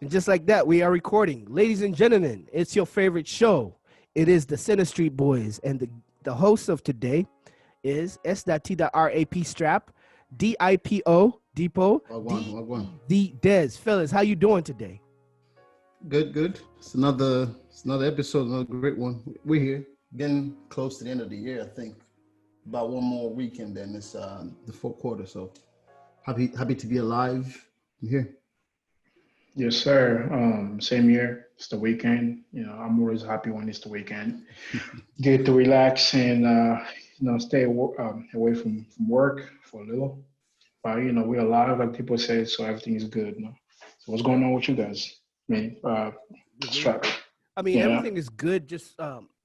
And just like that, we are recording. Ladies and gentlemen, it's your favorite show. It is the Center Street Boys. And the host of today is S.T.RAP Strap, DIPO, Dipo, D Des. Fellas, how you doing today? Good. It's another episode, another great one. We're here, getting close to the end of the year, I think. About one more weekend, then it's the fourth quarter. So happy to be alive. I'm here. Yes, sir. Same year. It's the weekend. I'm always happy when it's the weekend. Get to relax and stay away from work for a little. But we're alive, like people say, so everything is good. So what's going on with you guys? Strap. Everything is good. Just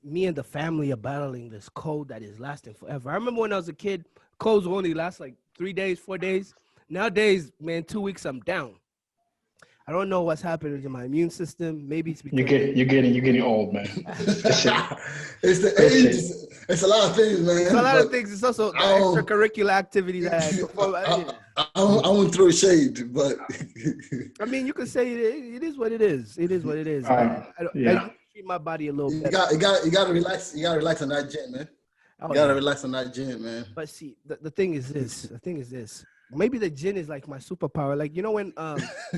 me and the family are battling this cold that is lasting forever. I remember when I was a kid, colds only last like 3 days, 4 days. Nowadays, man, 2 weeks I'm down. I don't know what's happening to my immune system. Maybe it's because you're getting old, man. It's the age. It's a lot of things, man. It's a lot of things. It's also the extracurricular activities that I perform. I won't throw shade, but I mean, you could say it is what it is. It is what it is. I treat my body a little better. You got to relax. You got to relax on that gym, man. You got to relax on that gym, man. But see, the thing is this. Maybe the gin is like my superpower. Like, when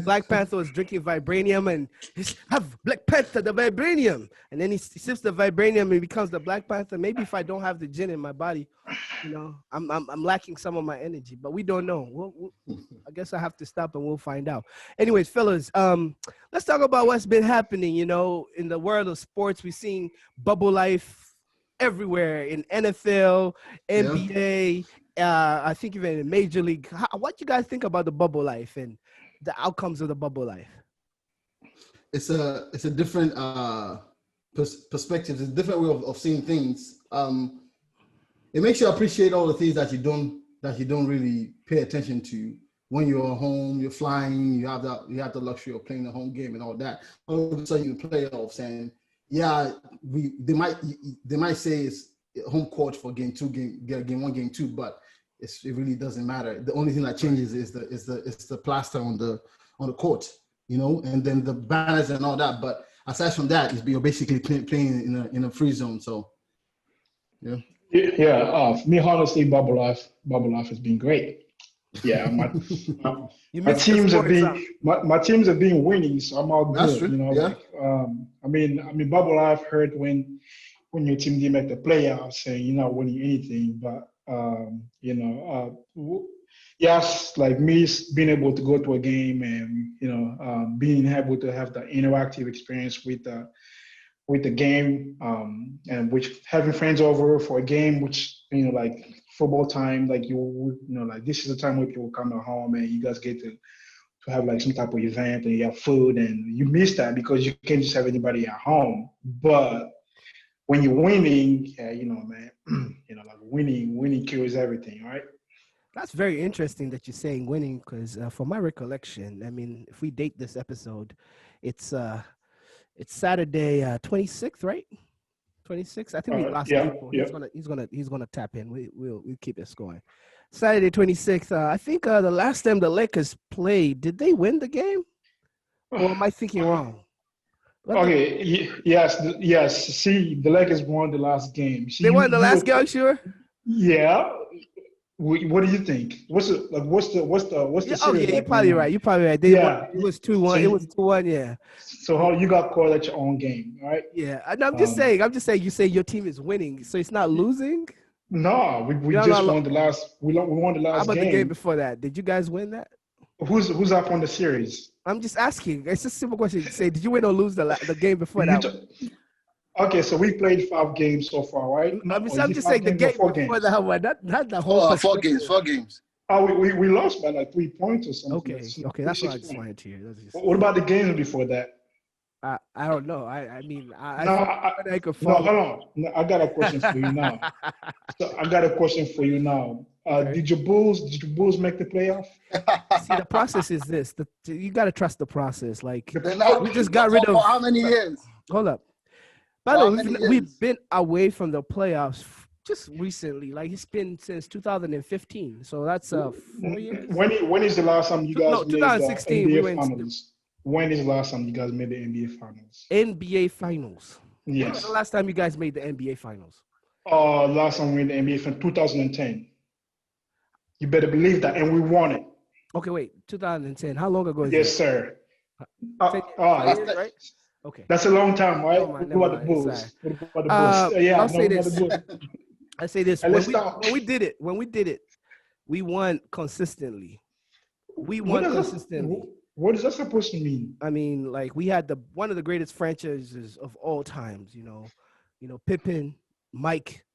Black Panther was drinking vibranium and he's have Black Panther, the vibranium. And then he sips the vibranium and he becomes the Black Panther. Maybe if I don't have the gin in my body, I'm lacking some of my energy. But we don't know. I guess I have to stop and we'll find out. Anyways, fellas, let's talk about what's been happening, in the world of sports. We're seeing bubble life everywhere in NFL, NBA, I think even in Major League. What you guys think about the bubble life and the outcomes of the bubble life? It's a different perspective. It's a different way of seeing things. It makes you appreciate all the things that you don't really pay attention to when you're home. You're flying. You have the luxury of playing the home game and all that. All of a sudden, you playoffs and they might say it's home court for game one, game two, but it really doesn't matter. The only thing that changes is the plaster on the court, and then the banners and all that. But aside from that, you're basically playing in a free zone. So, yeah. Yeah. For me, honestly, bubble life has been great. Yeah, my teams have been winning, so I'm all good. That's true. Yeah. Bubble life hurt when your team didn't make the playoffs and you're not winning anything. But yes, like me being able to go to a game and being able to have the interactive experience with the game, and which having friends over for a game, which like football time, like like this is the time where people come to home and you guys get to have like some type of event and you have food, and you miss that because you can't just have anybody at home. But when you're winning, man, like winning kills everything, right? That's very interesting that you're saying winning, because from my recollection, if we date this episode, it's Saturday 26th, right? 26th. I think we lost people. Yeah. He's gonna tap in. We'll keep this going. Saturday 26th. I think the last time the Lakers played, did they win the game? Or am I thinking wrong? Yes. See, the Lakers won the last game. They won the last game, sure. Yeah. What do you think? What's the? Oh yeah, you're probably right. You're probably right. It was 2-1. It was 2-1. Yeah. So how you got called at your own game, right? Yeah. I'm just saying. You say your team is winning, so it's not losing. No, we just won the last. We won the last. How about game. the game before that? Did you guys win that? Who's up on the series? I'm just asking. It's a simple question. Say, did you win or lose the game before that? Okay, so we played 5 games so far, right? I'm just saying the game before that one, not the whole. 4 games. Oh, we lost by like 3 points or something. Okay, that's what I just wanted to hear. What about the games before that? I don't know. I hold on. No, I got a question for you now. Okay. Did your Bulls make the playoff? See, the process is this. You got to trust the process. Like, we just got rid of how many years? Hold up. By the way, we've been away from the playoffs just recently. Like, it's been since 2015. So that's 4 years. When is the last time you guys made 2016 NBA we went finals? when is the last time you guys made the NBA Finals? NBA Finals. When was Yes. the last time you guys made the NBA Finals? Last time we made the NBA from 2010. You better believe that, and we won it. Okay, wait, 2010. How long ago is Yes, that? sir. 10 years, right? Okay. That's a long time, right? Never mind, What never about the mind. Bulls? Sorry. What about the Bulls? Yeah, I'll say this. the Bulls. I say this. And When let's we, start. when we did it, we won consistently. We What won is consistently. what is that supposed to mean? I mean, like we had one of the greatest franchises of all times. You know, Pippen, Mike.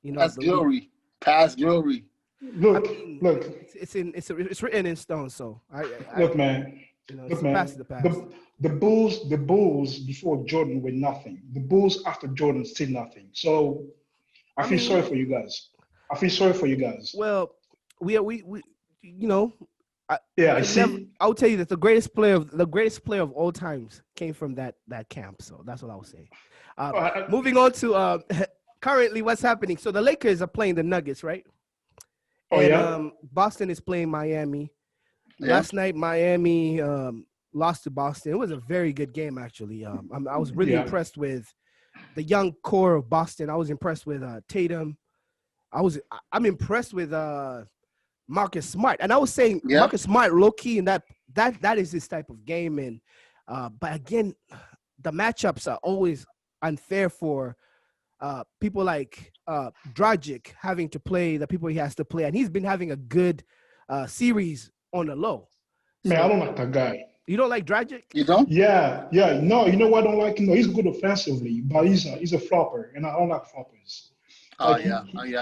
You know, Past glory. Past glory. Look, look, it's written in stone. So look, man. you know, Look, it's man. past the past. The Bulls before Jordan were nothing. The Bulls after Jordan still nothing. So I feel sorry for you guys. I feel sorry for you guys. Well, we you know, Yeah, I see. I'll tell you that the greatest player of all times came from that camp. So that's what I would say. Moving on to currently what's happening. So the Lakers are playing the Nuggets, right? Oh, And yeah? Boston is playing Miami. Yeah. Last night, Miami lost to Boston. It was a very good game, actually. I was really Yeah. impressed with the young core of Boston. I was impressed with Tatum. I'm impressed with Marcus Smart. And I was saying Marcus Smart, low key, and that is his type of game. And but again, the matchups are always unfair for people like Dragic having to play the people he has to play, and he's been having a good series on the low. Man, I don't like that guy. You don't like Dragic? You don't? Yeah. No, you know what I don't like him? No, he's good offensively, but he's a flopper, and I don't like floppers. Like,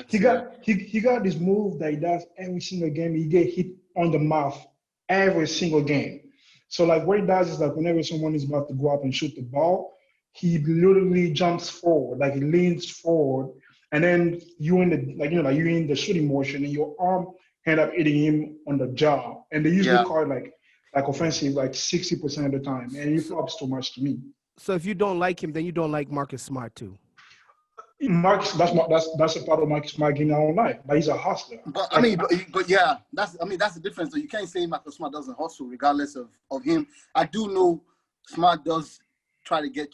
he got this move that he does every single game. He get hit on the mouth every single game. So like what he does is like whenever someone is about to go up and shoot the ball, he literally jumps forward, like he leans forward, and then you're in the shooting motion, and your arm end up hitting him on the jaw. And they usually call it like offensive like 60% of the time, and he flops too much to me. So if you don't like him, then you don't like Marcus Smart too. Marcus, that's a part of Marcus Smart game I don't like, but he's a hustler. But I mean, but yeah, that's the difference. So you can't say Marcus Smart doesn't hustle, regardless of him. I do know Smart does try to get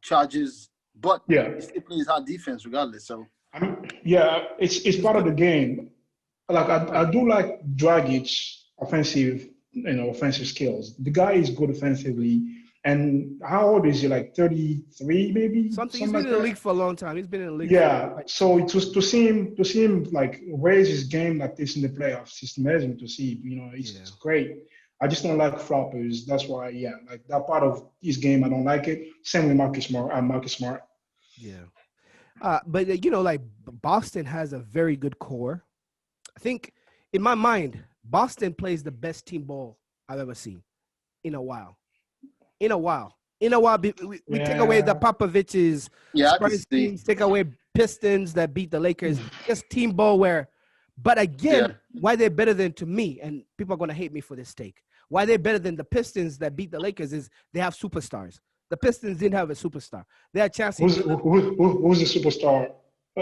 charges, but he still plays hard defense regardless. So I mean, it's part of the game. Like I do like Dragic's offensive skills. The guy is good offensively. And how old is he? Like 33, maybe? Something he's been in the league for a long time. He's been in the league. Yeah. So to see him like raise his game like this in the playoffs, it's amazing to see. You know, it's great. I just don't like floppers. That's why, like that part of his game, I don't like it. Same with Marcus Smart. Yeah. But you know, like Boston has a very good core. I think in my mind, Boston plays the best team ball I've ever seen in a while. We take away the Popovich's Spurs teams, take away Pistons that beat the Lakers. Just team ball but again, why they're better than, to me, and people are going to hate me for this take, why they're better than the Pistons that beat the Lakers is they have superstars. The Pistons didn't have a superstar. They had chances. Who's the superstar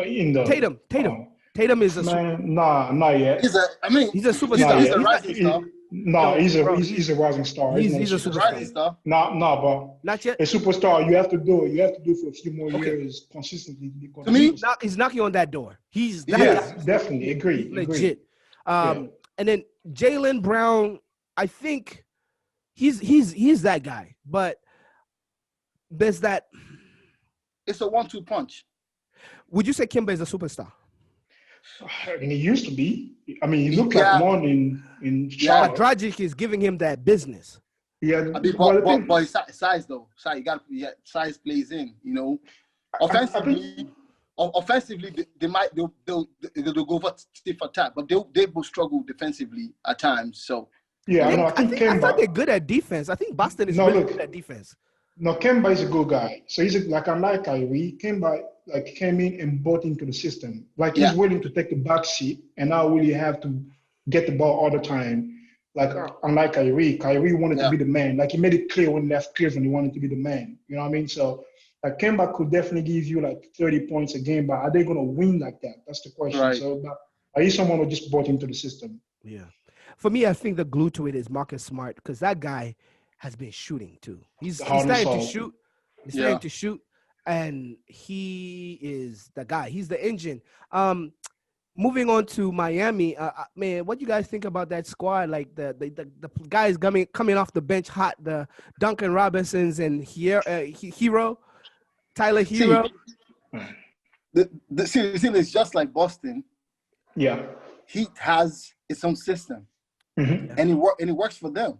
in the Tatum? Tatum is a man. Nah, not yet. he's a superstar. He's a rising star. No, he's a rising star. He's a superstar. Rising star. No, but not yet. A superstar, you have to do it. You have to do it for a few more years consistently. To me, he's knocking on that door. He's definitely agree. Legit. And then Jaylen Brown, I think he's that guy. But there's that. It's a 1-2 punch. Would you say Kemba is a superstar? I mean, he used to be. I mean, he looked like one in Charlotte. Dragic is giving him that business. Yeah, I mean, but size though. Size plays in. You know, offensively, they'll go for stiff attack, but they will struggle defensively at times. So I thought they're good at defense. I think Boston is really good at defense. No, Kemba is a good guy. So he's unlike Kyrie. Kemba came in and bought into the system. Like he's willing to take the back seat and not really have to get the ball all the time. Like unlike Kyrie wanted to be the man. Like he made it clear when he left Cleveland he wanted to be the man. You know what I mean? So like Kemba could definitely give you like 30 points a game, but are they going to win like that? That's the question. Right. So are you someone who just bought into the system? Yeah. For me, I think the glue to it is Marcus Smart, because that guy, has been shooting too. He's The hard and starting to soft. shoot. He's starting to shoot, and he is the guy. He's the engine. Moving on to Miami, man, what do you guys think about that squad? Like the guys coming off the bench hot, the Duncan Robinsons and Hero, Tyler Hero. The thing is just like Boston. Yeah. Heat has its own system, and it works for them.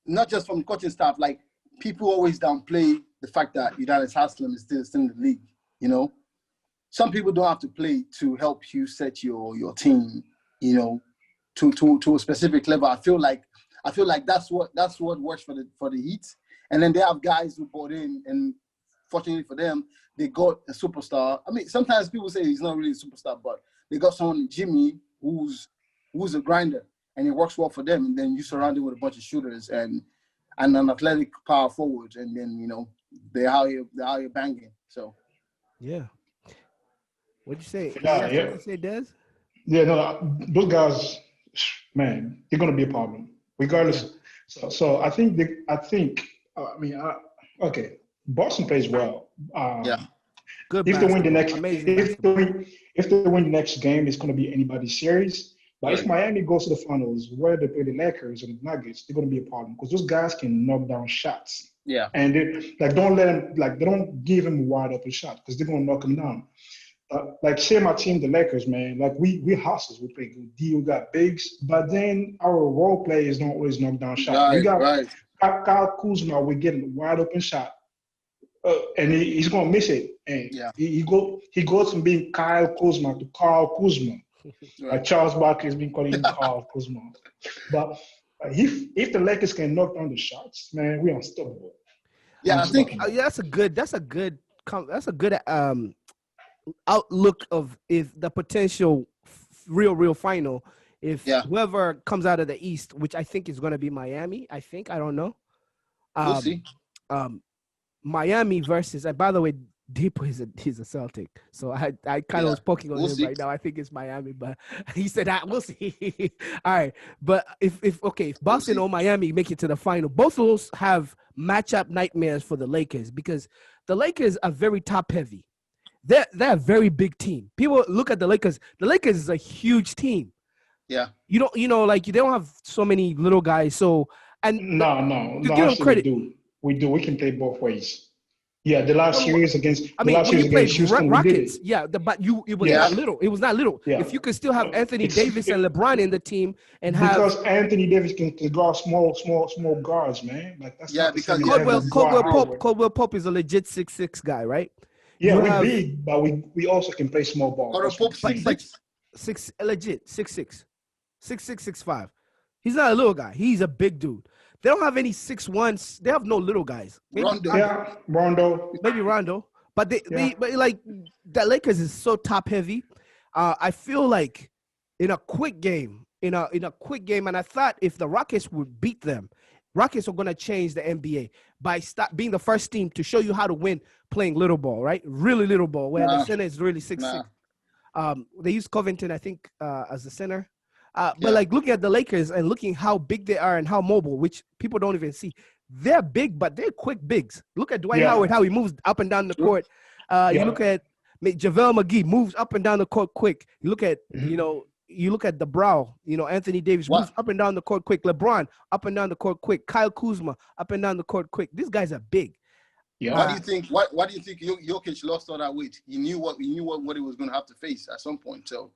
Not just from the coaching staff. Like people always downplay the fact that Udonis Haslem is still in the league. You know, some people don't have to play to help you set your team. You know, to a specific level. I feel like that's what works for the Heat. And then they have guys who bought in, and fortunately for them, they got a superstar. I mean, sometimes people say he's not really a superstar, but they got someone, Jimmy, who's a grinder, and it works well for them. And then you surround him with a bunch of shooters and an athletic power forward, and then you know they're out here banging. So yeah, what'd you say? Yeah. You say Des? Yeah, no, those guys, man, they're gonna be a problem regardless. Yeah. So I think okay, Boston plays well. Good. If they win the next, amazing if they win the next game, it's gonna be anybody's series. But if Miami goes to the finals, where they play the Lakers and the Nuggets, they're gonna be a problem because those guys can knock down shots. Yeah. And they don't let them they don't give him a wide open shot because they're gonna knock him down. Like say my team, the Lakers, man, like we hustlers, we play good D, we got bigs, but then our role players don't always knock down shots. We got Kyle Kuzma, we get a wide open shot, and he's gonna miss it. And he goes from being Kyle Kuzma to Carl Kuzma. Like Charles Barkley has been calling him Carl Kuzma. But if the Lakers can knock down the shots, man, we're unstoppable. Yeah, I think that's a good outlook of if the potential real final. If whoever comes out of the East, which I think is going to be Miami, I don't know. We'll see. Miami versus, and by the way, Dipo he's a Celtic, so I kind of was poking on him right now. I think it's Miami, but he said we'll see. All right, but if Boston or Miami make it to the final, both of those have matchup nightmares for the Lakers because the Lakers are very top heavy. They're a very big team. People look at the Lakers. The Lakers is a huge team. Yeah. They don't have so many little guys. So no. Give them credit. We do. We can play both ways. Yeah, the last series against Houston, Rockets. But it was not little. It was not little. Yeah. If you could still have Anthony Davis and LeBron in the team and because Anthony Davis can guard small guards, man. Like that's because Caldwell Pope is a legit 6'6" guy, right? Yeah, we're big, but we also can play small ball. Or Pope 6'6", legit 6'6", 6'6", 6'5". He's not a little guy. He's a big dude. They don't have any 6'1". They have no little guys. Rondo. Maybe Rondo. But but like the Lakers is so top heavy. I feel like in a quick game, and I thought if the Rockets would beat them, Rockets are gonna change the NBA by being the first team to show you how to win playing little ball, right? Really little ball, where the center is really 6'6". They use Covington, I think, as the center. But like looking at the Lakers and looking how big they are and how mobile, which people don't even see, they're big, but they're quick bigs. Look at Dwight Howard, how he moves up and down the court. You look at JaVale McGee moves up and down the court quick. You look at you look at the brow. Anthony Davis moves up and down the court quick. LeBron up and down the court quick. Kyle Kuzma up and down the court quick. These guys are big. Yeah. Why do you think? Why do you think Jokic lost all that weight? He knew what he was going to have to face at some point. So.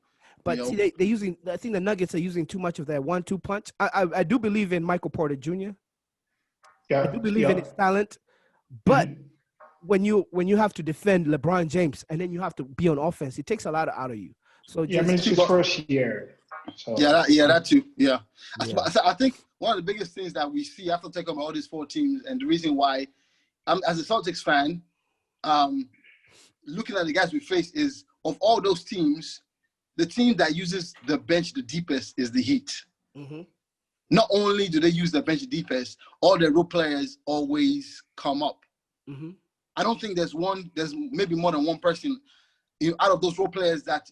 But see, they're using. I think the Nuggets are using too much of that 1-2 punch. I do believe in Michael Porter Jr. Yeah, I do believe in his talent, but when you have to defend LeBron James and then you have to be on offense, it takes a lot out of you. So it's his first year. So. That too. Yeah. I think one of the biggest things that we see after taking over all these 4 teams, and the reason why, as a Celtics fan, looking at the guys we face is of all those teams. The team that uses the bench the deepest is the Heat. Mm-hmm. Not only do they use the bench the deepest, all their role players always come up. Mm-hmm. I don't think there's maybe more than one person out of those role players that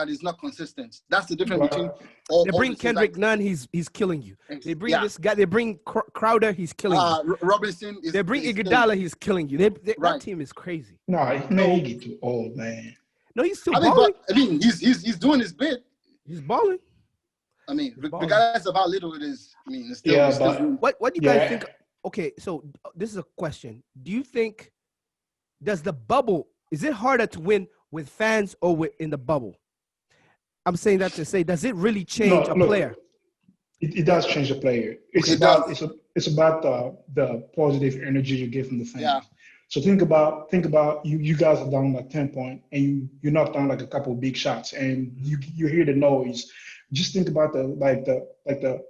is not consistent. That's the difference between all. They bring Kendrick Nunn, he's killing you. They bring this guy. They bring Crowder, he's killing you. Robinson. They bring Iguodala, he's killing you. That team is crazy. No, man, he get too old, man. No, he's still balling. He's doing his bit. He's balling. I mean, regardless of how little it is, I mean, it's still. What do you guys think? Okay, so this is a question. Do you think is it harder to win with fans or in the bubble? I'm saying that to say, does it really change a player? It does change a player. It's about the positive energy you get from the fans. Yeah. So think about you guys are down like 10 points and you knock down like a couple of big shots and you hear the noise. Just think about the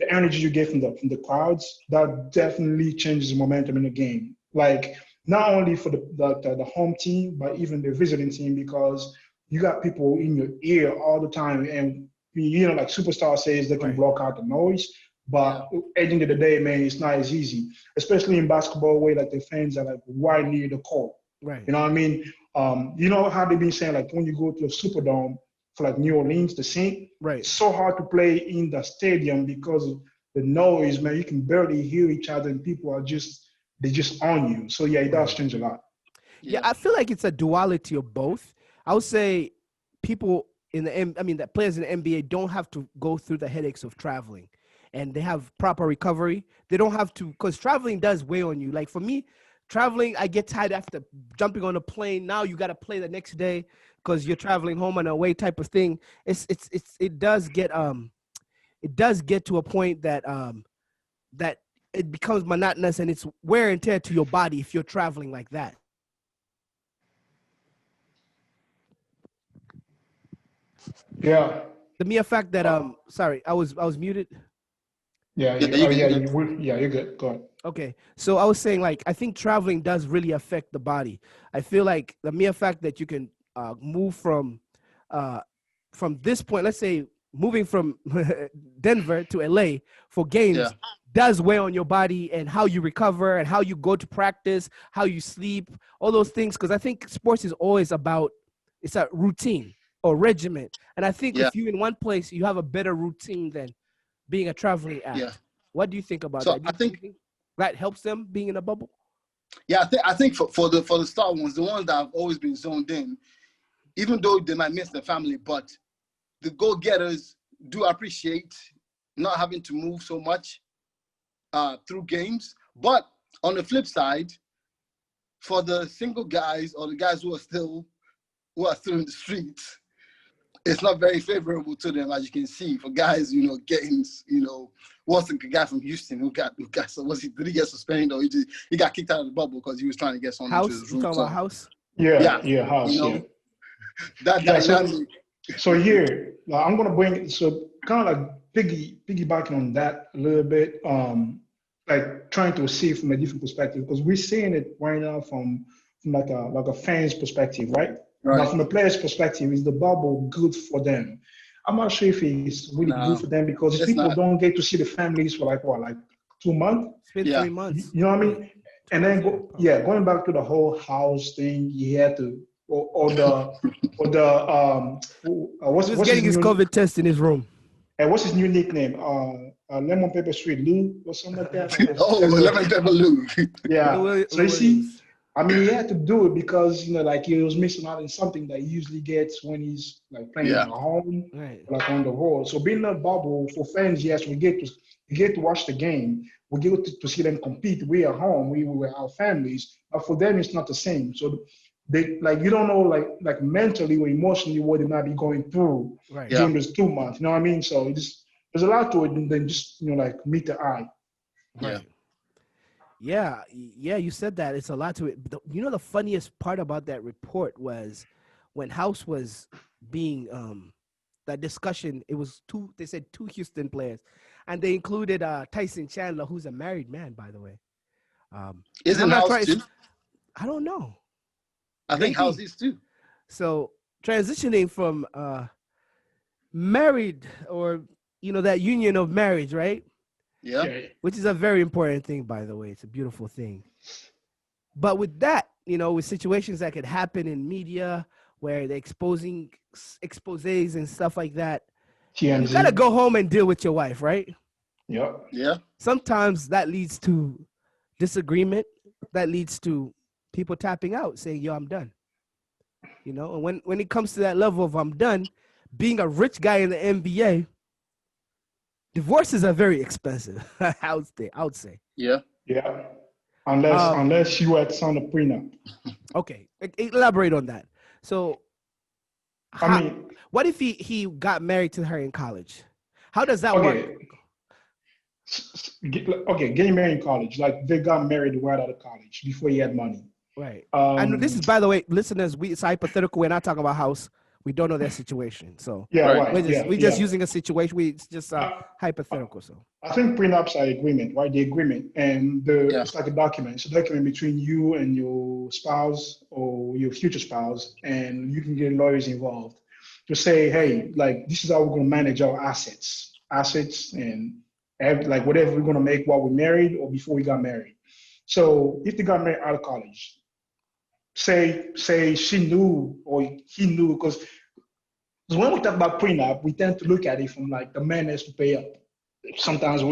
energy you get from the crowds. That definitely changes the momentum in the game. Like not only for the home team, but even the visiting team, because you got people in your ear all the time. And like Superstar says, they can block out the noise. But at the end of the day, man, it's not as easy, especially in basketball, where like the fans are like right near the court. Right. You know what I mean? You know how they've been saying, like when you go to a Superdome for like New Orleans, the Saint, it's so hard to play in the stadium because of the noise, man. You can barely hear each other and people are just on you. So yeah, it does change a lot. Yeah, I feel like it's a duality of both. I would say people the players in the NBA don't have to go through the headaches of traveling, and they have proper recovery. They don't have to, because traveling does weigh on you. Like for me, traveling, I get tired after jumping on a plane. Now you got to play the next day because you're traveling home and away type of thing. It does get to a point that that it becomes monotonous and it's wear and tear to your body if you're traveling like that. Yeah. The mere fact that sorry, I was muted. Yeah, you're good. Go ahead. Okay, so I was saying, like, I think traveling does really affect the body. I feel like the mere fact that you can move from this point, let's say moving from Denver to LA for games does weigh on your body and how you recover and how you go to practice, how you sleep, all those things. Because I think sports is always it's a routine or regimen. And I think if you're in one place, you have a better routine than being a traveling act. Yeah. What do you think about that? I think that helps them being in a bubble. Yeah, I think for the star ones, the ones that have always been zoned in, even though they might miss their family, but the go-getters do appreciate not having to move so much through games. But on the flip side, for the single guys or the guys who are still in the streets, it's not very favorable to them, as you can see. For guys, getting, what's the guy from Houston who got did he get suspended or he got kicked out of the bubble because he was trying to get something to his room? You talking about House? Yeah, House. That dynamic. So here, I'm gonna bring kind of like piggybacking on that a little bit, like trying to see from a different perspective, because we're seeing it right now from like a fan's perspective, right? But from a player's perspective, is the bubble good for them? I'm not sure if it's really good for them, because people don't get to see the families for like 2 months? It's been 3 months. You know what I mean? And then going back to the whole House thing, he had to what's getting his COVID test in his room. And what's his new nickname? Lemon Pepper Street Lou or something like that. Lemon Pepper Lou. Yeah. So you see, I mean, he had to do it because he was missing out on something that he usually gets when he's like playing at home, like on the road. So being in a bubble for fans, yes, we get to watch the game. We get to see them compete. We are home. We were our families, but for them, it's not the same. So they you don't know like mentally or emotionally what they might be going through during those 2 months. You know what I mean? So there's a lot to it than just like meet the eye. Yeah, you said that. It's a lot to it. The funniest part about that report was when House was being that discussion, it was they said two Houston players, and they included Tyson Chandler, who's a married man, by the way. Isn't House too? I don't know. I think House is too. So transitioning from married or that union of marriage, right? Yeah. Which is a very important thing, by the way. It's a beautiful thing. But with that, with situations that could happen in media where they're exposing exposés and stuff like that. TMZ. You gotta go home and deal with your wife, right? Yep. Yeah. Sometimes that leads to disagreement. That leads to people tapping out, saying, "Yo, I'm done." You know, and when it comes to that level of I'm done, being a rich guy in the NBA, divorces are very expensive. I would say. Yeah. Yeah. Unless you had signed a prenup. Okay, elaborate on that. So, I mean, what if he got married to her in college? How does that work? Okay, getting married in college, like they got married right out of college before he had money. Right. And this is, by the way, listeners, it's hypothetical. We're not talking about house. We don't know their situation. So yeah, right. We're just using a situation. It's just hypothetical. So I think prenups are agreement, right? The agreement, and it's like a document. It's a document between you and your spouse or your future spouse, and you can get lawyers involved to say, hey, like this is how we're going to manage our assets, and like whatever we're going to make while we're married or before we got married. So if they got married out of college, say she knew or he knew, because when we talk about prenup, we tend to look at it from like the man has to pay up. Sometimes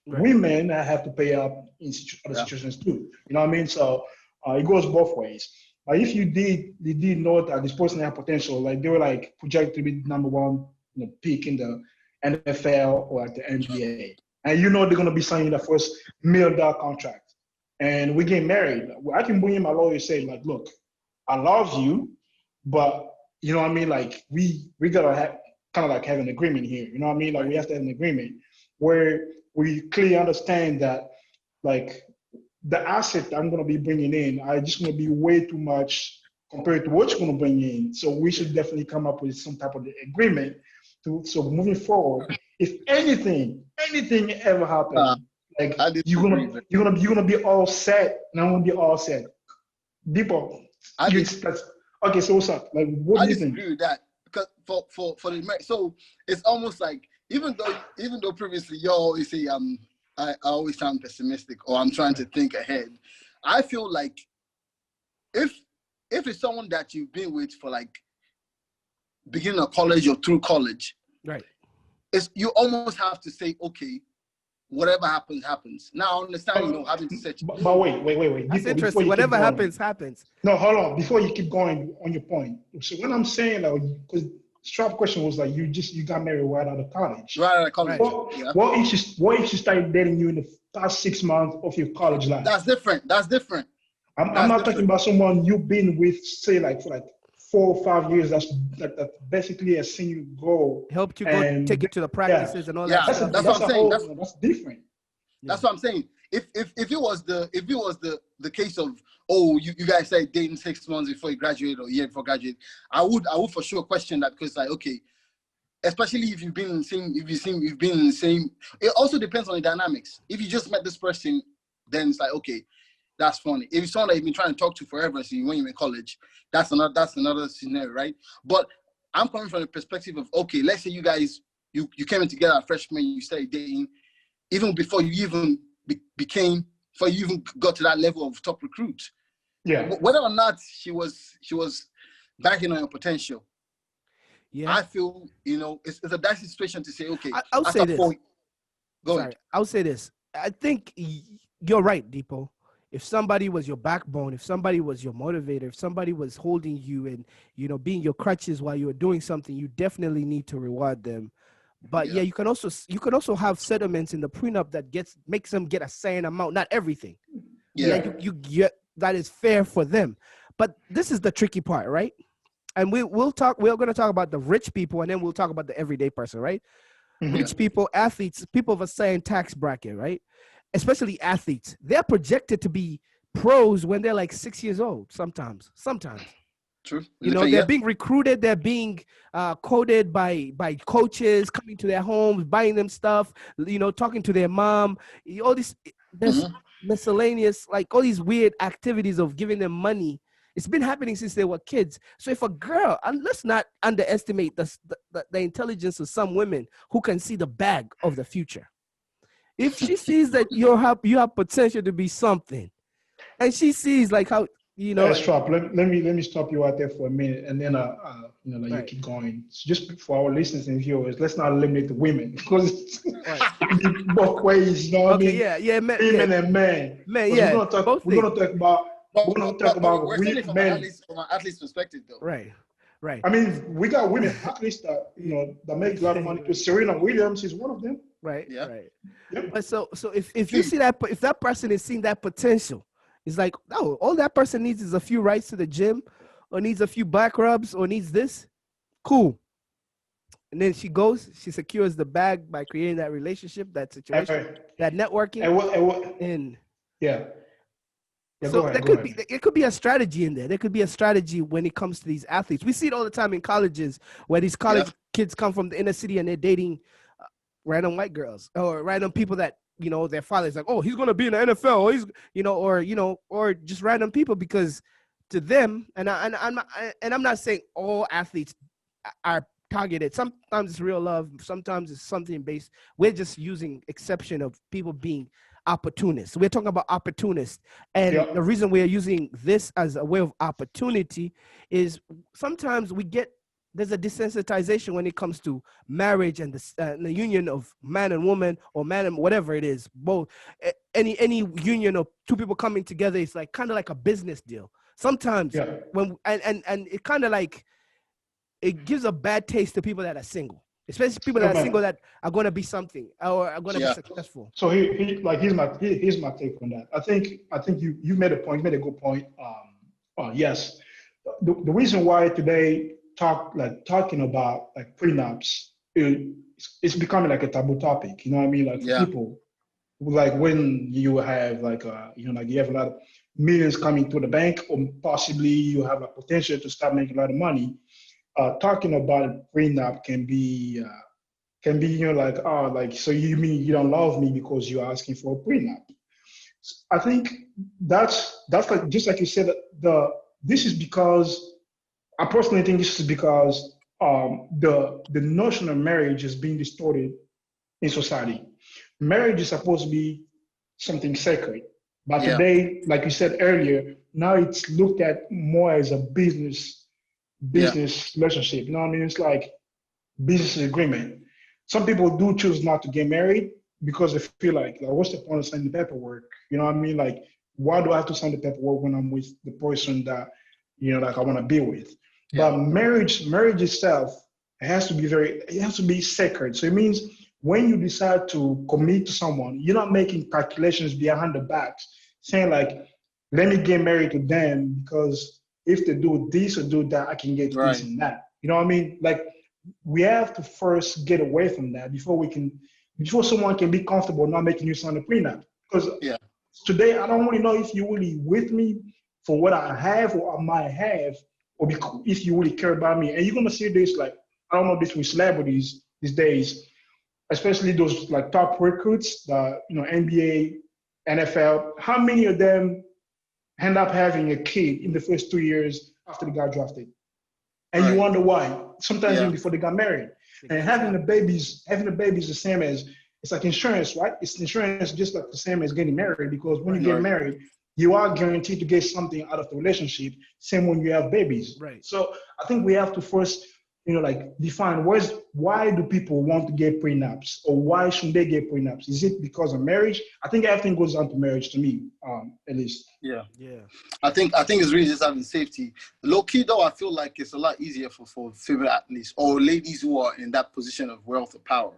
women have to pay up in other situations too. You know what I mean? So it goes both ways. But if you did know that this person had potential, like they were like projected to be number one, pick in the NFL or at the NBA, and you know they're gonna be signing the first $1 million contract, and we get married, I can bring in my lawyer and say, like, look, I love you, but you know what I mean, like we gotta have kind of like have an agreement here. You know what I mean? Like we have to have an agreement where we clearly understand that like the asset that I'm gonna be bringing in, I just gonna be way too much compared to what you're gonna bring in. So we should definitely come up with some type of agreement. So moving forward, if anything ever happens, like you're gonna be all set, and I'm gonna be all set. Dipo, okay. So what's up? Like, what do you think? I disagree with that, because for the so it's almost like even though previously you always say I always sound pessimistic or I'm trying to think ahead. I feel like if it's someone that you've been with for like beginning of college or through college, right, you almost have to say, okay, whatever happens. Now I understand, having to set. But wait. That's interesting. Whatever happens. No, hold on. Before you keep going on your point. So when I'm saying that, because Strap question was like, you got married right out of college. Right out of college. What if she started dating you in the past 6 months of your college life? That's different. I'm not talking about someone you've been with, say, like for like 4 or 5 years. That basically has seen you grow. Helped you go take it to the practices and all that. Yeah, that's what I'm saying. That's different. That's what I'm saying. If it was the case of, oh, you guys started dating 6 months before you graduated or a year before graduate, I would for sure question that, because like, okay, especially if you've been in the same. It also depends on the dynamics. If you just met this person, then it's like, okay, that's funny. If it's someone that you've been trying to talk to forever, so when you're in college, that's another scenario, right? But I'm coming from the perspective of, okay, let's say you guys you came in together as freshmen, you started dating, even before you even before you even got to that level of top recruit. Yeah. Whether or not she was banking on your potential. Yeah. I feel, it's a dicey situation to say, okay. I'll say this. Go ahead. I'll say this. I think you're right, Dipo. If somebody was your backbone, if somebody was your motivator, if somebody was holding you and, being your crutches while you were doing something, you definitely need to reward them. But yeah, you can also have settlements in the prenup that makes them get a certain amount, not everything. Yeah, you get that is fair for them. But this is the tricky part, right? And we're going to talk about the rich people, and then we'll talk about the everyday person, right? Mm-hmm. Rich people, athletes, people of a certain tax bracket, right? Especially athletes, they're projected to be pros when they're like 6 years old. Sometimes. True. They're being recruited. They're being coded by coaches, coming to their homes, buying them stuff, talking to their mom. All this, there's miscellaneous, like all these weird activities of giving them money. It's been happening since they were kids. So if a girl, and let's not underestimate the intelligence of some women who can see the bag of the future. If she sees that you have potential to be something, and she sees like how, You know, Strap. Let me stop you out there for a minute, and then you right. keep going. So just for our listeners and viewers, let's not limit the women because it's Right. both ways. You know what I Okay, mean? yeah, man, Women and men. man, Because yeah, both we're things. gonna talk about But we're saying it men. from an athlete's perspective, though. Right, right. I mean, we got women athletes that that make a lot of money. Because Serena Williams is one of them. Right, Yeah. right. Yep. But so if you see that, if that person is seeing that potential, it's like, oh, all that person needs is a few rides to the gym, or needs a few back rubs, or needs this. Cool. And then she goes, she secures the bag by creating that relationship, that situation, that networking, and yeah. so Go ahead. It could be a strategy in there. There could be a strategy when it comes to these athletes. We see it all the time in colleges where these college kids come from the inner city and they're dating random white girls or random people that, their father's like, oh, he's going to be in the NFL. Or he's, or just random people, because to them, and I'm not saying all athletes are targeted. Sometimes it's real love. Sometimes it's something based. We're just using exception of people being opportunists. We're talking about opportunists. And the reason we're using this as a way of opportunity is sometimes there's a desensitization when it comes to marriage and the union of man and woman, or man and whatever it is. Both any union of two people coming together is like kind of like a business deal. Sometimes when and it kind of like it gives a bad taste to people that are single, especially people that are single that are going to be something or are going to be successful. So here's my take on that. I think you made a point. You made a good point. Yes, the reason why today talking about like prenups, it's becoming like a taboo topic. You know what I mean? Like for people, like when you have like you have a lot of millions coming to the bank, or possibly you have a potential to start making a lot of money. Talking about prenup can be like, oh, like, so you mean you don't love me because you're asking for a prenup? I think that's like, just like you said, this is because I personally think this is because the notion of marriage is being distorted in society. Marriage is supposed to be something sacred, but today, like you said earlier, now it's looked at more as a business relationship. You know what I mean? It's like business agreement. Some people do choose not to get married because they feel like what's the point of signing the paperwork? You know what I mean? Like, why do I have to sign the paperwork when I'm with the person that, like I want to be with? But marriage itself has to be sacred. So it means when you decide to commit to someone, you're not making calculations behind the back, saying like, let me get married to them because if they do this or do that, I can get this and that. You know what I mean? Like, we have to first get away from that before someone can be comfortable not making you sign a prenup. Because today, I don't really know if you're really with me for what I have or I might have, or if you really care about me. And you're gonna see this, like, I don't know, this with celebrities these days, especially those like top recruits, NBA, NFL. How many of them end up having a kid in the first 2 years after they got drafted? And you wonder why. Sometimes even before they got married. And having the babies is the same as, it's like insurance, right? It's insurance just like the same as getting married, because when you get married, you are guaranteed to get something out of the relationship. Same when you have babies. Right. So I think we have to first, define why do people want to get prenups, or why should they get prenups? Is it because of marriage? I think everything goes down to marriage to me, at least. Yeah. I think it's really just having safety. Low key though, I feel like it's a lot easier for female athletes or ladies who are in that position of wealth or power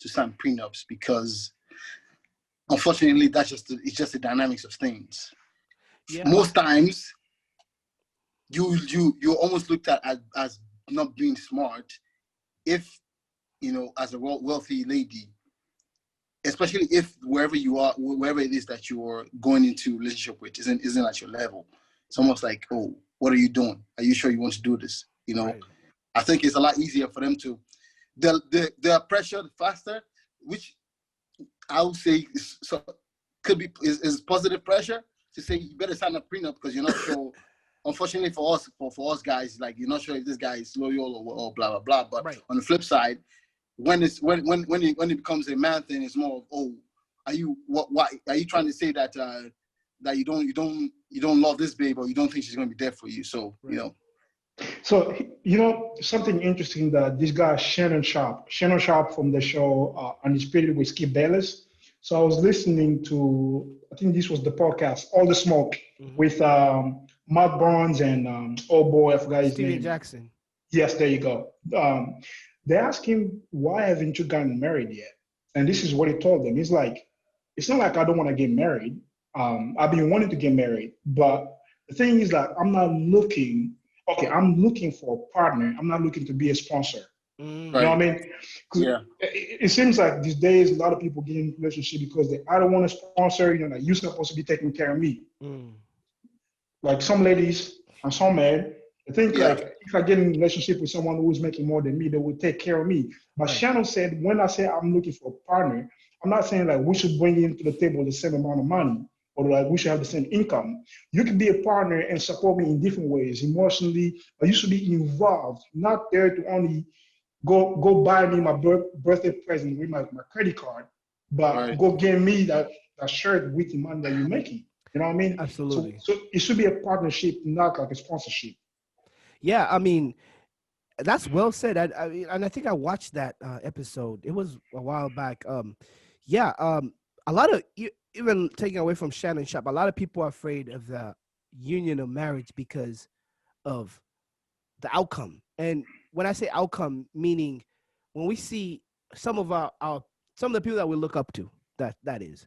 to sign prenups, because unfortunately it's just the dynamics of things. Yeah. Most times you're almost looked at as not being smart if, as a wealthy lady, especially if wherever it is that you're going into a relationship with isn't at your level. It's almost like, oh, what are you doing? Are you sure you want to do this? Right. I think it's a lot easier for them to, they're pressured faster, which I would say is positive pressure to say you better sign a prenup because you're not sure. Unfortunately for us guys, like, you're not sure if this guy is loyal or blah blah blah. But on the flip side, when it becomes a man thing, it's more of, oh, why are you trying to say that that you don't love this babe, or you don't think she's going to be there for you. So, you know. So, you know, something interesting that this guy, Shannon Sharp from the show Undisputed with Skip Bayless. So I was listening to, I think this was the podcast, All the Smoke, with Matt Barnes and, oh boy, I forgot his Steven name. Jackson. Yes, there you go. They asked him, why haven't you gotten married yet? And this is what he told them. He's like, it's not like I don't want to get married. I've been wanting to get married, but the thing is that I'm looking for a partner. I'm not looking to be a sponsor. You know what I mean? Yeah. It seems like these days a lot of people get in relationship because I don't want to sponsor, you know, like you're supposed to be taking care of me. Like some ladies and some men, I think like if I get in a relationship with someone who's making more than me, they will take care of me. But Shannon said, when I say I'm looking for a partner, I'm not saying like we should bring into the table the same amount of money or like we should have the same income. You can be a partner and support me in different ways, emotionally, but you should be involved, not there to only go buy me my birthday present with my credit card, but go get me that shirt with the money that you're making. You know what I mean? Absolutely. So it should be a partnership, not like a sponsorship. Yeah, I mean, that's well said. I mean, and I think I watched that episode. It was a while back. A lot of, even taking away from Shannon Sharp, a lot of people are afraid of the union of marriage because of the outcome. And when I say outcome, meaning when we see some of some of the people that we look up to, that is,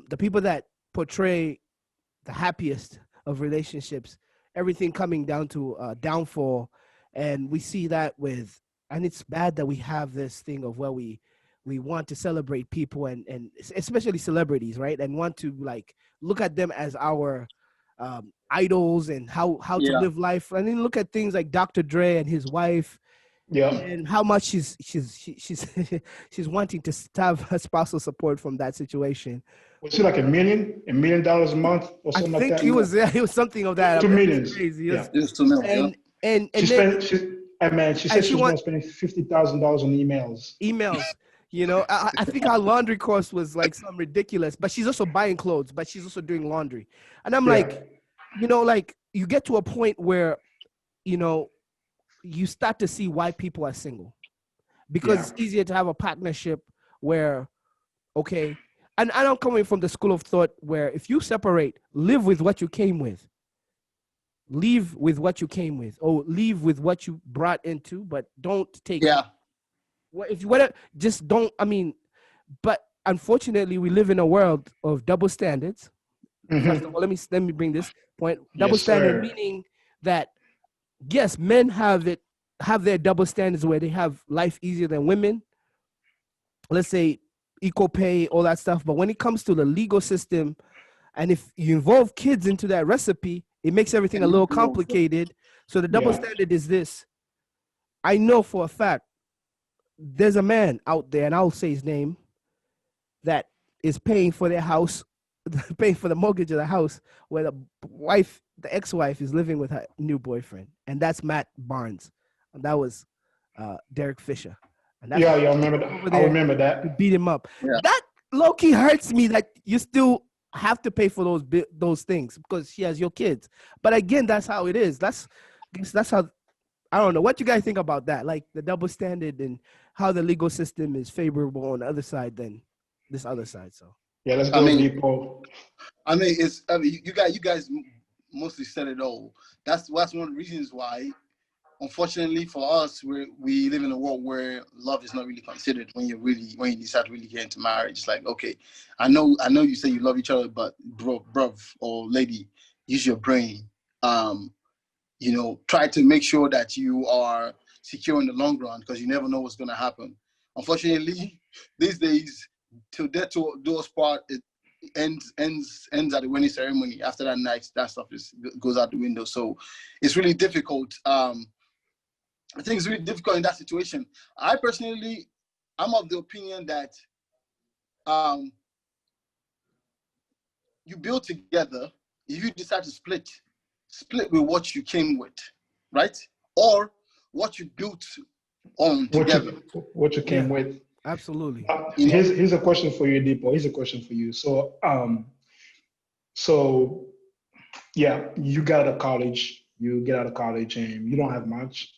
the people that portray the happiest of relationships, everything coming down to downfall. And we see that and it's bad that we have this thing of where we want to celebrate people and especially celebrities, right? And want to like look at them as our idols and how to live life. And then look at things like Dr. Dre and his wife, and how much she's she's wanting to have her spousal support from that situation. Was it like $1 million a month or something like that? I think it was something of that. $2 million. Crazy. Yeah. It was $2 million. And she said she was going to spend $50,000 on emails. You know, I think our laundry cost was like some ridiculous, but she's also buying clothes, but she's also doing laundry. And I'm like, you know, like you get to a point where, you know, you start to see why people are single, because it's easier to have a partnership where, okay, and I'm coming from the school of thought where if you separate, live with what you came with. Leave with what you came with, or leave with what you brought into, but don't take. Well, if you want to, just don't. I mean, but unfortunately, we live in a world of double standards. First of all, let me bring this point. Double standard meaning that yes, men have their double standards where they have life easier than women. Let's say equal pay, all that stuff. But when it comes to the legal system, and if you involve kids into that recipe, it makes everything a little complicated. So the double standard is this. I know for a fact there's a man out there, and I'll say his name, that is paying for their house, paying for the mortgage of the house, where the ex-wife is living with her new boyfriend. And that's Matt Barnes. And that was Derek Fisher. And that's I remember that. I remember that. To beat him up. Yeah. That low-key hurts me that you still have to pay for those things because she has your kids. But again, that's how it is. That's how, I don't know. What you guys think about that? Like the double standard and how the legal system is favorable on the other side than this other side. So let's go, Dipo. You guys mostly said it all. That's one of the reasons why, unfortunately for us, we live in a world where love is not really considered when you decide to really get into marriage. It's like, okay, I know you say you love each other, but bruv or lady, use your brain. You know, try to make sure that you are secure in the long run because you never know what's going to happen. Unfortunately, these days, till death do us part, it ends at the wedding ceremony. After that night, that stuff goes out the window. So it's really difficult. I think it's really difficult in that situation. I personally, I'm of the opinion that you build together. If you decide to split with what you came with, right? Or what you built on together. What you came with. Absolutely. Here's a question for you, Dipo. Here's a question for you. So So yeah, you got out of college. You get out of college and you don't have much.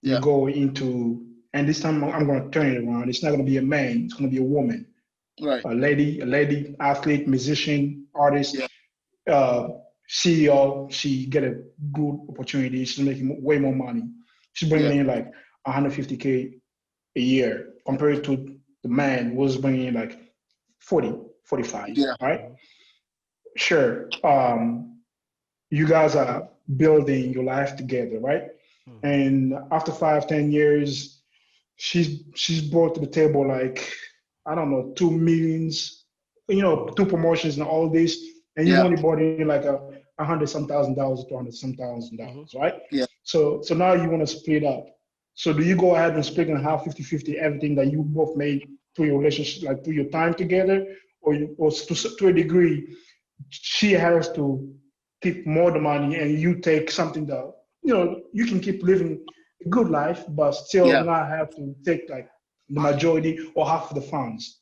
You Yeah. go into, and this time I'm going to turn it around. It's not going to be a man. It's going to be a woman, Right. a lady, athlete, musician, artist, Yeah. CEO. She get a good opportunity. She's making way more money. She's bringing in like 150K a year compared to the man who was bringing in like 40, 45. Yeah. Right? Sure. You guys are building your life together, right? And after 5, 10 years, she's brought to the table like, I don't know, 2 millions, 2 promotions and all this, and you Yeah. only brought in like $100 some thousand dollars, $200 some thousand dollars, right? Yeah. So now you want to split up. So do you go ahead and split in half, 50-50, everything that you both made through your relationship, like through your time together, or to a degree, she has to keep more of the money and you take something that, you can keep living a good life, but still not have to take like the majority or half of the funds.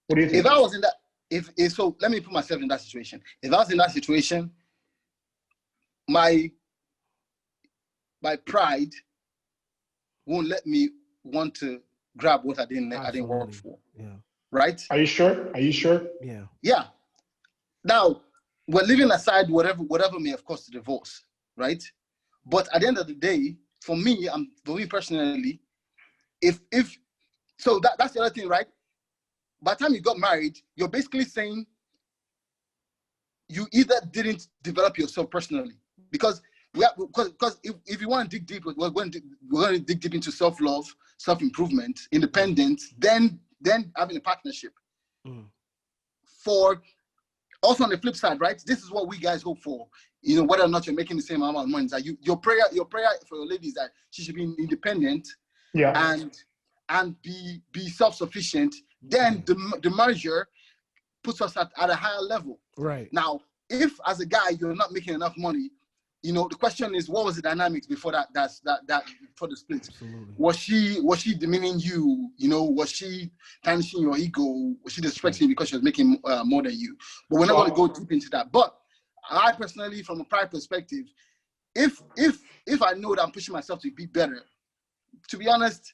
What do you think? If I was in that, if so, let me put myself in that situation. If I was in that situation, my pride won't let me want to grab what I didn't work for. Yeah. Right? Are you sure? Yeah. Yeah. Now, we're leaving aside whatever may have caused the divorce, right? But at the end of the day, for me personally, so that's the other thing, right? By the time you got married, you're basically saying you either didn't develop yourself personally, because if you want to dig deep, we're going to dig deep into self-love, self-improvement, independence, then having a partnership. For also on the flip side, right? This is what we guys hope for. Whether or not you're making the same amount of money, is that your prayer for your lady is that she should be independent, and be self-sufficient. Then the merger puts us at a higher level. Right. Now, if as a guy you're not making enough money, the question is, what was the dynamics before that for the split? Absolutely. Was she demeaning you? Was she tarnishing your ego? Was she disrespecting you because she was making more than you? But we're not going to go deep into that. But I personally, from a pride perspective, if I know that I'm pushing myself to be better, to be honest,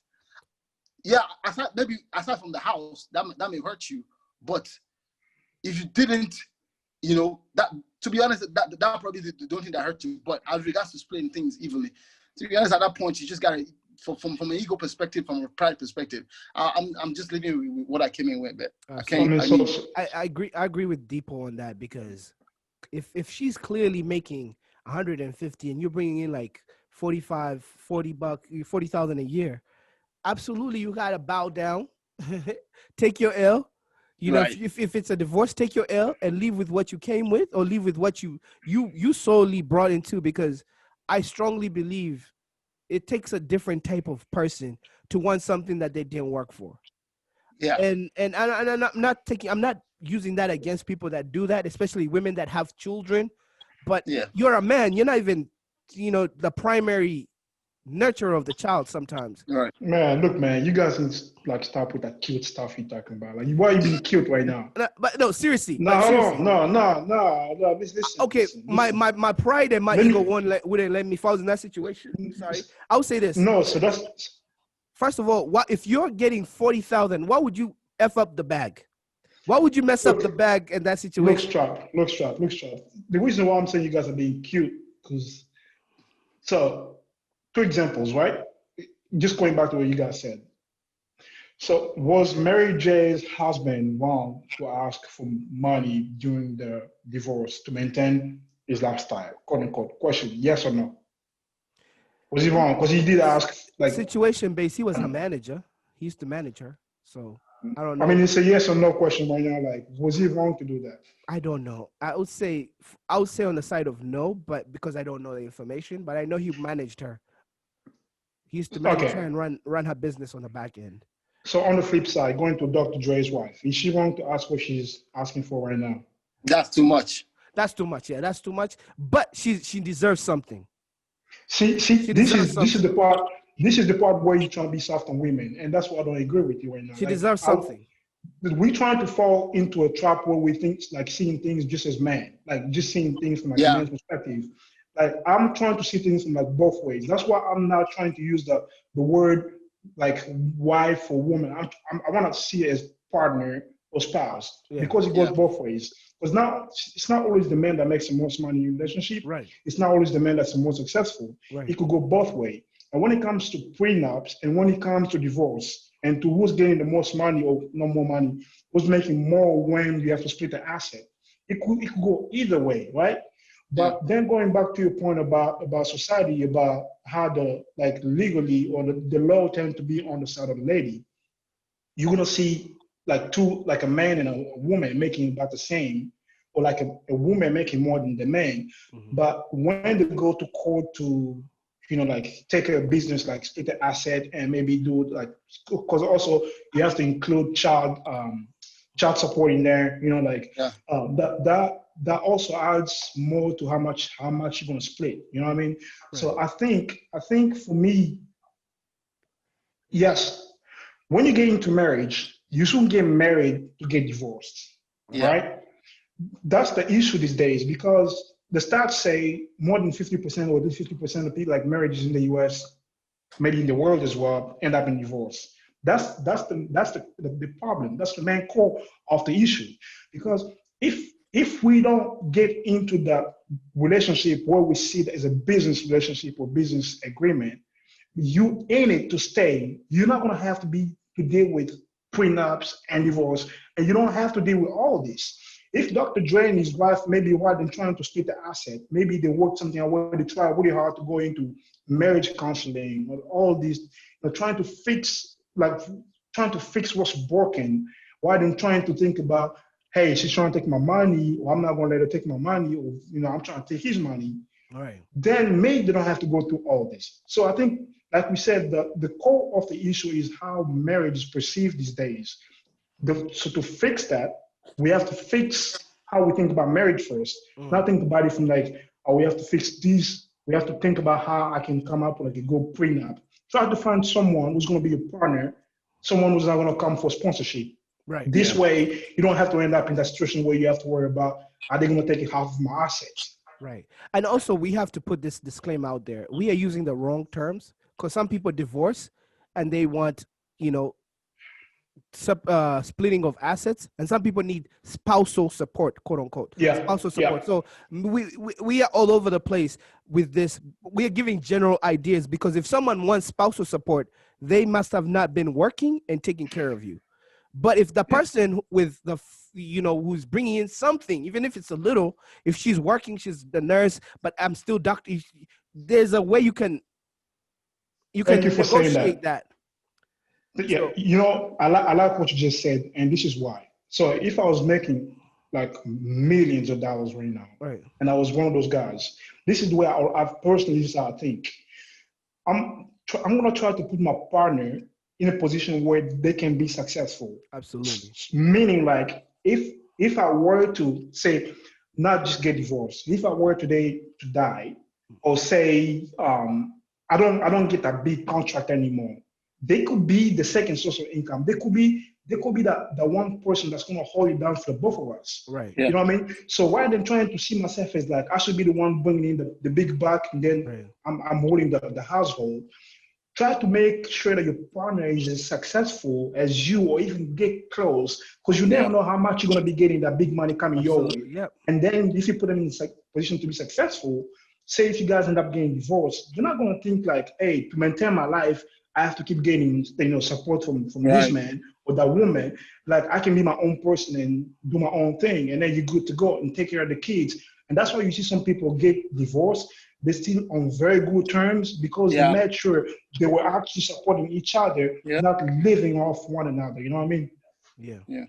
yeah, aside from the house, that may hurt you. But if you didn't, that, to be honest, that probably the only thing that hurt you. But as regards to splitting things evenly, to be honest, at that point, you just got to, from an ego perspective, from a pride perspective, I'm just living with what I came in with. But I agree with Dipo on that, because if she's clearly making 150 and you're bringing in like 40,000 a year, absolutely, you gotta bow down, take your L. Right. If it's a divorce, take your L and leave with what you came with, or leave with what you solely brought into. Because I strongly believe it takes a different type of person to want something that they didn't work for. Yeah. And I'm not using that against people that do that, especially women that have children. But you're a man. You're not even, the primary nurturer of the child sometimes. Right. Man, look, man, you guys need to like stop with that cute stuff you're talking about. Like, why are you being cute right now? But no, seriously. No. Listen, okay, listen. My pride and my ego wouldn't let me fall in that situation. Sorry, I would say this. No, so that's. First of all, if you're getting 40,000, why would you F up the bag? Why would you mess up the bag in that situation? Look sharp. The reason why I'm saying you guys are being cute, because, so, 2 examples, right? Just going back to what you guys said. So was Mary J's husband wrong to ask for money during the divorce to maintain his lifestyle, quote unquote? Question, yes or no? Was he wrong? Because he did ask, like, situation based. He was her manager. He used to manage her. So I don't know. I mean, it's a yes or no question right now. Like, was he wrong to do that? I don't know. I would say on the side of no, but because I don't know the information, but I know he managed her. He used to manage her and run her business on the back end. So on the flip side, going to Dr. Dre's wife, is she wrong to ask what she's asking for right now? That's too much. That's too much. Yeah, that's too much. But she deserves something. This is the part where you're trying to be soft on women, and that's why I don't agree with you right now. She deserves something. we trying to fall into a trap where we think like seeing things just as man, like just seeing things from like a man's perspective. Like I'm trying to see things from like both ways. That's why I'm not trying to use the word like wife or woman. I want to see it as partner or spouse because it goes both ways. Because now it's not always the man that makes the most money in a relationship. Right. It's not always the man that's the most successful. Right. It could go both ways. And when it comes to prenups and when it comes to divorce and to who's getting the most money or no more money, who's making more when you have to split the asset, it could go either way, right? But then going back to your point about society, about how the like legally or the law tend to be on the side of the lady, you're gonna see like a man and a woman making about the same, or like a woman making more than the man. Mm-hmm. But when they go to court to, you know, like take a business, like split the asset and maybe do like, because also you have to include child support in there, you know, like that also adds more to how much you're gonna split. You know what I mean? Right. So I think for me, yes, when you get into marriage, you shouldn't get married to get divorced, right? That's the issue these days because the stats say more than 50% or at least 50% of people like marriages in the US, maybe in the world as well, end up in divorce. That's the problem. That's the main core of the issue. Because if we don't get into that relationship where we see it as a business relationship or business agreement, you in it to stay. You're not gonna have to deal with prenups and divorce, and you don't have to deal with all this. If Dr. Dre and his wife, maybe while they're trying to split the asset, maybe they worked something out where they try really hard to go into marriage counseling or all these, trying to fix what's broken, while they're trying to think about, hey, she's trying to take my money, or I'm not going to let her take my money, or I'm trying to take his money. All right. Then maybe they don't have to go through all this. So I think, like we said, the core of the issue is how marriage is perceived these days. So to fix that, we have to fix how we think about marriage first. Not think about it from like, oh, we have to fix this. We have to think about how I can come up with like a good prenup. Try to find someone who's going to be your partner, someone who's not going to come for sponsorship. Right. This way, you don't have to end up in that situation where you have to worry about, are they going to take half of my assets? Right. And also, we have to put this disclaimer out there. We are using the wrong terms because some people divorce and they want, splitting of assets, and some people need spousal support, quote unquote. Spousal support. So we are all over the place with this. We are giving general ideas because if someone wants spousal support, they must have not been working and taking care of you. But if the person with the, who's bringing in something, even if it's a little, if she's working, she's the nurse, but I'm still doctor, there's a way you can negotiate that. Yeah, I like what you just said, and this is why. So if I was making like millions of dollars right now, right, and I was one of those guys, this is the way I personally, this is how I think. I'm going to try to put my partner in a position where they can be successful. Absolutely. Meaning, like, if I were to say, not just get divorced, if I were today to die, or say I don't get that big contract anymore, they could be the second source of income. They could be the one person that's going to hold it down for the both of us. Right. You know what I mean? So rather than trying to see myself as like I should be the one bringing in the big buck, and then I'm holding the household. Try to make sure that your partner is as successful as you, or even get close, because you never know how much you're going to be getting that big money coming your way. Yep. And then if you put them in a position to be successful, say if you guys end up getting divorced, you're not going to think like, hey, to maintain my life, I have to keep getting support from this man or that woman. Like I can be my own person and do my own thing, and then you're good to go and take care of the kids. And that's why you see some people get divorced. They're still on very good terms because they made sure they were actually supporting each other, not living off one another. You know what I mean? Yeah.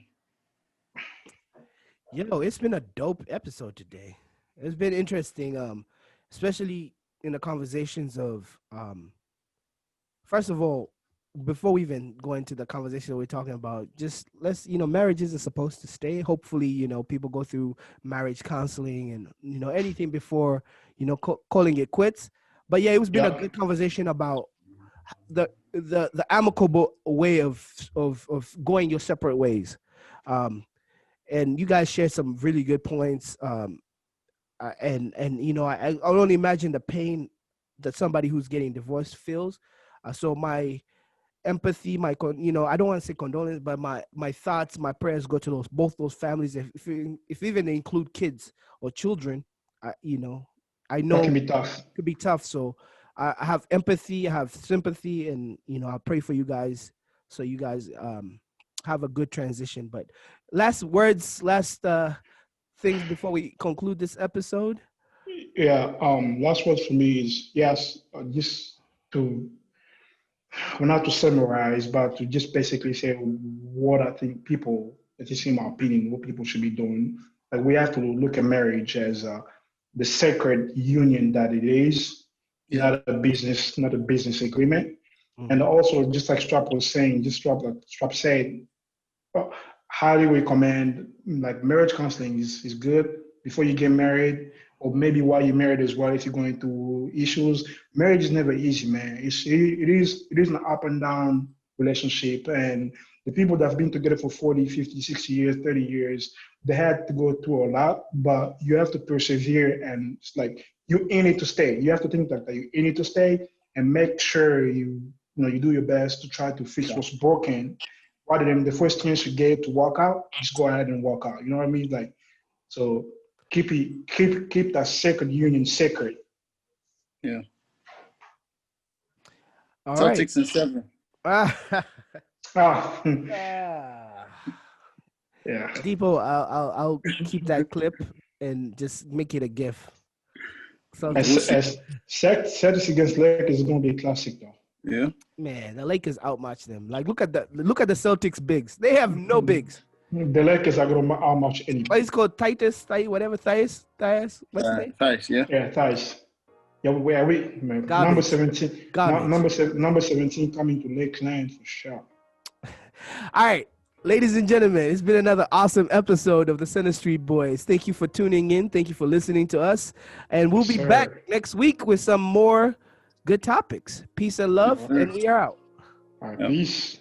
It's been a dope episode today. It's been interesting, especially in the conversations of, first of all, before we even go into the conversation we're talking about, just marriages are supposed to stay. Hopefully, people go through marriage counseling and, anything before, calling it quits. But yeah, it was been a good conversation about the amicable way of going your separate ways. And you guys shared some really good points. And you know, I only imagine the pain that somebody who's getting divorced feels. So my empathy, you know, I don't want to say condolence, but my thoughts, my prayers go to both those families. If even they include kids or children, you know, I know That can be tough. it could be tough. So I have empathy, I have sympathy, and you know, I pray for you guys so you guys have a good transition. But last words, last things before we conclude this episode. Yeah. Last word for me is yes. Just to well, not to summarize, but to just basically say what I think people, at least in my opinion, what people should be doing. Like we have to look at marriage as the sacred union that it is, not a business agreement. Mm. And also, just like Strap was saying, Strap said, highly recommend like marriage counseling is good before you get married, or maybe while you're married as well. If you're going through issues, marriage is never easy, man. It is an up and down relationship, and the people that have been together for 40, 50, 60 years, 30 years, they had to go through a lot, but you have to persevere, and it's like you're in it to stay. You have to think that you're in it to stay, and make sure you do your best to try to fix what's broken, rather than the first chance you get to walk out, just go ahead and walk out. You know what I mean? Like, so keep that sacred union sacred. Yeah. All Celtics in 7. right. Ah, Yeah. yeah. Dipo, I'll keep that clip and just make it a GIF. As Celtics against Lakers is going to be a classic, though. Yeah. Man, the Lakers outmatch them. Like, look at the Celtics bigs. They have no bigs. The Lakers are going to outmatch anybody. What is called Titus, whatever Thias. What's his name? Nice, yeah. Yeah, Thais. Yeah, we man. Garbage. Number 17. Garbage. Number 17 coming to Lakeland for sure. All right, ladies and gentlemen, it's been another awesome episode of the Center Street Boys. Thank you for tuning in. Thank you for listening to us. And we'll be back next week with some more good topics. Peace and love, and we are out. All right, peace.